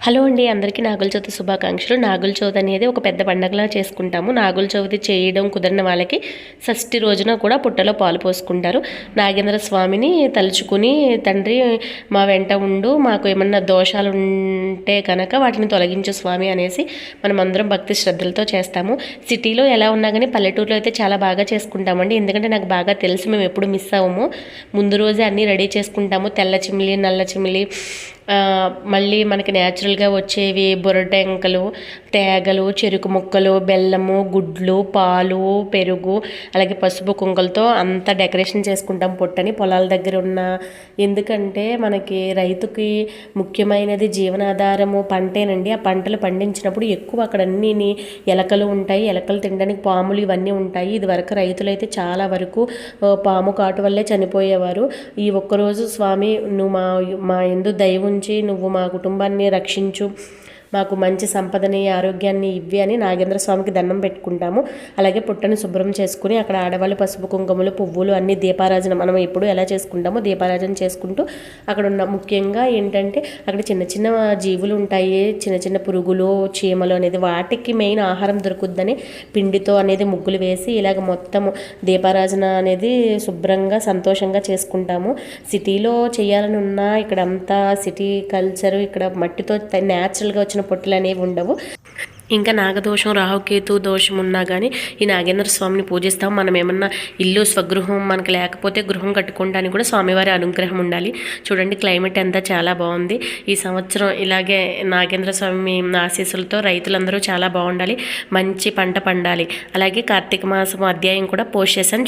Hello అండి, అందరికీ నాగుల చవితి శుభాకాంక్షలు. నాగుల చవితి అనేది ఒక పెద్ద పండగలా చేసుకుంటాము. నాగుల చవితి చేయడం కుదిరిన వాళ్ళకి షష్ఠి రోజున కూడా పుట్టలో పాలు పోసుకుంటారు. నాగేంద్ర స్వామిని తలుచుకుని, తండ్రి మా వెంట ఉండు, మాకు ఏమన్నా దోషాలు ఉంటే కనుక వాటిని తొలగించు స్వామి అనేసి మనం అందరం భక్తి శ్రద్ధలతో చేస్తాము. సిటీలో ఎలా ఉన్నా కానీ పల్లెటూరులో అయితే చాలా బాగా చేసుకుంటామండి. ఎందుకంటే నాకు బాగా తెలుసు, మేము ఎప్పుడు మిస్ అవ్వము. ముందు రోజే అన్నీ రెడీ చేసుకుంటాము. తెల్ల చిమిలి, నల్ల చిమిలి, మళ్ళీ మనకి న్యాచురల్గా వచ్చేవి బుర్రటెంకలు, తేగలు, చెరుకు ముక్కలు, బెల్లము, గుడ్లు, పాలు, పెరుగు, అలాగే పసుపు కుంకులతో అంతా డెకరేషన్ చేసుకుంటాం పుట్టని పొలాల దగ్గర ఉన్న. ఎందుకంటే మనకి రైతుకి ముఖ్యమైనది జీవనాధారము పంటేనండి. ఆ పంటలు పండించినప్పుడు ఎక్కువ అక్కడ అన్నీ ఎలకలు ఉంటాయి. ఎలకలు తినడానికి పాములు ఇవన్నీ ఉంటాయి. ఇది వరకు రైతులైతే చాలా వరకు పాము కాటు వల్లే చనిపోయేవారు. ఈ ఒక్కరోజు స్వామి నువ్వు మా యందు దయ ఉంచి నువ్వు మా కుటుంబాన్ని రక్షించు, మాకు మంచి సంపదని ఆరోగ్యాన్ని ఇవ్వి అని నాగేంద్ర స్వామికి దండం పెట్టుకుంటాము. అలాగే పుట్టని శుభ్రం చేసుకుని అక్కడ ఆడవాళ్ళు పసుపు కుంకుమలు, పువ్వులు అన్ని దీపారాజన మనం ఎప్పుడు ఎలా చేసుకుంటామో దీపారాజన చేసుకుంటూ అక్కడ ఉన్న ముఖ్యంగా ఏంటంటే అక్కడ చిన్న చిన్న జీవులు ఉంటాయి, చిన్న చిన్న పురుగులు, చీమలు అనేది వాటికి మెయిన్ ఆహారం దొరుకుద్దని పిండితో అనేది ముగ్గులు వేసి ఇలాగ మొత్తము దీపారాజన అనేది శుభ్రంగా సంతోషంగా చేసుకుంటాము. సిటీలో చేయాలని ఉన్నా ఇక్కడ అంతా సిటీ కల్చరు, ఇక్కడ మట్టితో న్యాచురల్గా వచ్చిన పొట్టులు అనేవి ఉండవు. ఇంకా నాగదోషం, రాహుకేతు దోషం ఉన్నా కానీ ఈ నాగేంద్ర స్వామిని పూజిస్తాం. మనం ఏమన్నా ఇల్లు స్వగృహం మనకు లేకపోతే గృహం కట్టుకోవడానికి కూడా స్వామివారి అనుగ్రహం ఉండాలి. చూడండి క్లైమేట్ అంతా చాలా బాగుంది. ఈ సంవత్సరం ఇలాగే నాగేంద్ర స్వామి ఆశీస్సులతో రైతులందరూ చాలా బాగుండాలి, మంచి పంట పండాలి. అలాగే కార్తీక మాసం అధ్యాయం కూడా పోస్ట్ చేశాను.